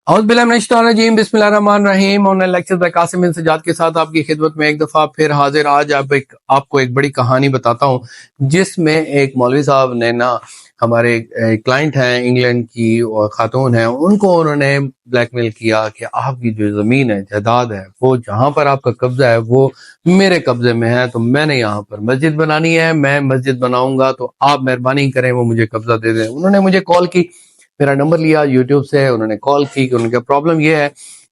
औज़ बिल्लाहि मिनश शैतानिर रजीम, बिस्मिल्लाहिर्रहमानिर्रहीम। Online lecture bye Qasim बिन सज्जाद के साथ आपकी खिदमत में एक दफ़ा फिर हाजिर। आज आपको एक बड़ी कहानी बताता हूँ जिसमें एक मौलवी साहब ने ना हमारे क्लाइंट हैं इंग्लैंड की और खातून हैं, उनको उन्होंने ब्लैकमेल किया कि आपकी जो ज़मीन है, जायदाद है, वो जहाँ पर आपका कब्जा है वो मेरे कब्जे में है, तो मैंने यहाँ पर मस्जिद बनानी है, मैं मस्जिद बनाऊंगा तो आप मेहरबानी करें वो मुझे कब्जा दे दें। उन्होंने मुझे कॉल की, मेरा नंबर लिया यूट्यूब से, उन्होंने कॉल की कि उनका प्रॉब्लम ये है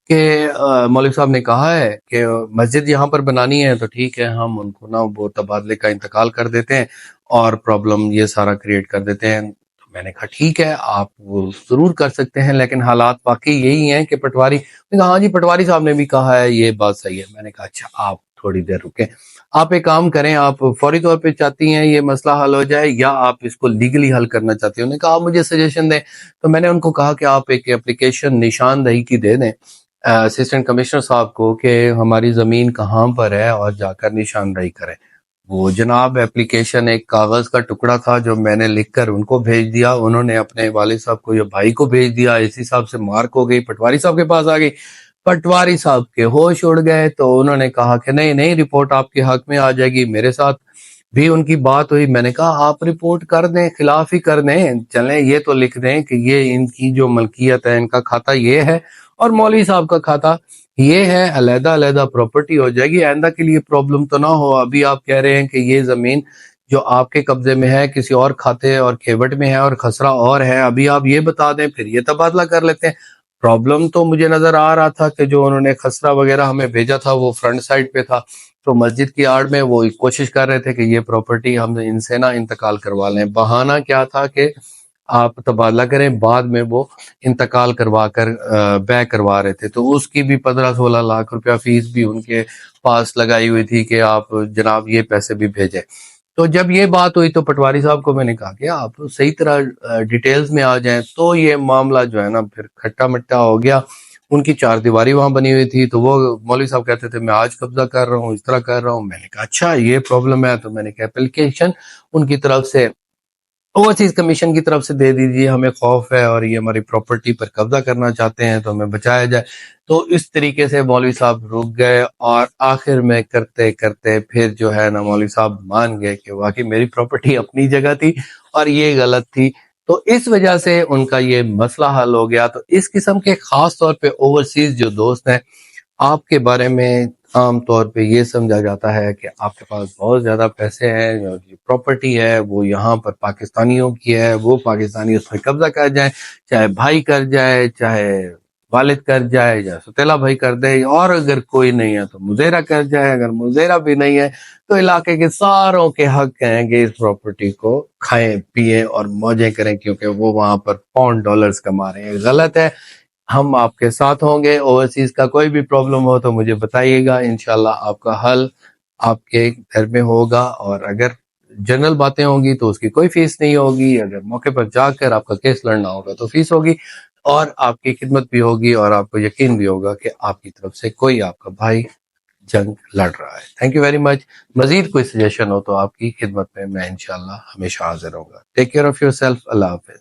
कि मौलवी साहब ने कहा है कि मस्जिद यहाँ पर बनानी है, तो ठीक है हम उनको ना वो तबादले का इंतकाल कर देते हैं और प्रॉब्लम ये सारा क्रिएट कर देते हैं। तो मैंने कहा ठीक है आप वो ज़रूर कर सकते हैं, लेकिन हालात वाकई यही हैं कि पटवारी, मैंने कहा हाँ जी पटवारी साहब ने भी कहा है, ये बात सही है। मैंने कहा अच्छा आप थोड़ी देर रुकें, आप एक काम करें, आप फौरी तौर पे चाहती हैं ये मसला हल हो जाए या आप इसको लीगली हल करना चाहती हैं? उन्होंने कहा आप मुझे सजेशन दें। तो मैंने उनको कहा कि आप एक एप्लीकेशन निशानदही की दे दें असिस्टेंट कमिश्नर साहब को कि हमारी ज़मीन कहाँ पर है और जाकर निशानदही करें। वो जनाब एप्लीकेशन एक कागज़ का टुकड़ा था जो मैंने लिखकर उनको भेज दिया, उन्होंने अपने वालिद साहब को या भाई को भेज दिया, इसी साहब से मार्क हो गई, पटवारी साहब के पास आ गई। पटवारी साहब के होश उड़ गए, तो उन्होंने कहा कि नहीं नहीं रिपोर्ट आपके हक में आ जाएगी। मेरे साथ भी उनकी बात हुई, मैंने कहा आप रिपोर्ट कर दें, खिलाफ ही कर दें, चलें ये तो लिख दें कि ये इनकी जो मलकियत है, इनका खाता ये है और मौलवी साहब का खाता ये है, अलहदा अलहदा प्रॉपर्टी हो जाएगी, आइंदा के लिए प्रॉब्लम तो ना हो। अभी आप कह रहे हैं कि ये जमीन जो आपके कब्जे में है किसी और खाते और खेवट में है और खसरा और है, अभी आप ये बता दें फिर ये तबादला कर लेते हैं। प्रॉब्लम तो मुझे नजर आ रहा था कि जो उन्होंने खसरा वगैरह हमें भेजा था वो फ्रंट साइड पे था, तो मस्जिद की आड़ में वो कोशिश कर रहे थे कि ये प्रॉपर्टी हम इनसे ना इंतकाल करवा लें। बहाना क्या था कि आप तबादला करें, बाद में वो इंतकाल करवा कर बै करवा रहे थे, तो उसकी भी 15-16 लाख रुपया फीस भी उनके पास लगाई हुई थी कि आप जनाब ये पैसे भी भेजें। तो जब ये बात हुई तो पटवारी साहब को मैंने कहा कि आप सही तरह डिटेल्स में आ जाएं, तो ये मामला जो है ना फिर खट्टा मिट्टा हो गया। उनकी चार दीवारी वहां बनी हुई थी, तो वो मौलवी साहब कहते थे मैं आज कब्जा कर रहा हूँ, इस तरह कर रहा हूँ। मैंने कहा अच्छा ये प्रॉब्लम है, तो मैंने एक एप्लीकेशन उनकी तरफ से ओवरसीज कमीशन की तरफ से दे दीजिए, हमें खौफ है और ये हमारी प्रॉपर्टी पर कब्जा करना चाहते हैं, तो हमें बचाया जाए। तो इस तरीके से मौलवी साहब रुक गए और आखिर में करते करते फिर जो है ना मौलवी साहब मान गए कि वाकई मेरी प्रॉपर्टी अपनी जगह थी और ये गलत थी। तो इस वजह से उनका ये मसला हल हो गया। तो इस किस्म के खास तौर पे ओवरसीज जो दोस्त हैं, आपके बारे में आम तौर पे ये समझा जाता है कि आपके पास बहुत ज़्यादा पैसे हैं, जो प्रॉपर्टी है वो यहाँ पर पाकिस्तानियों की है, वो पाकिस्तानी उस पर कब्जा कर जाए, चाहे भाई कर जाए, चाहे वालिद कर जाए, या सौतेला भाई कर दे, और अगर कोई नहीं है तो मुज़ेरा कर जाए, अगर मुज़ेरा भी नहीं है तो इलाके के सारों के हक हैं कि इस प्रॉपर्टी को खाएं पिएं और मौजें करें, क्योंकि वो वहाँ पर पाउंड डॉलर्स कमा रहे हैं। गलत है, हम आपके साथ होंगे। ओवरसीज का कोई भी प्रॉब्लम हो तो मुझे बताइएगा, इंशाल्लाह आपका हल आपके घर में होगा। और अगर जनरल बातें होंगी तो उसकी कोई फीस नहीं होगी, अगर मौके पर जाकर आपका केस लड़ना होगा तो फीस होगी और आपकी खिदमत भी होगी और आपको यकीन भी होगा कि आपकी तरफ से कोई आपका भाई जंग लड़ रहा है। Thank you very much. मजीद कोई सजेशन हो तो आपकी खिदमत में मैं इंशाल्लाह हमेशा हाजिर होगा। Take care of yourself. अल्लाह हाफिज।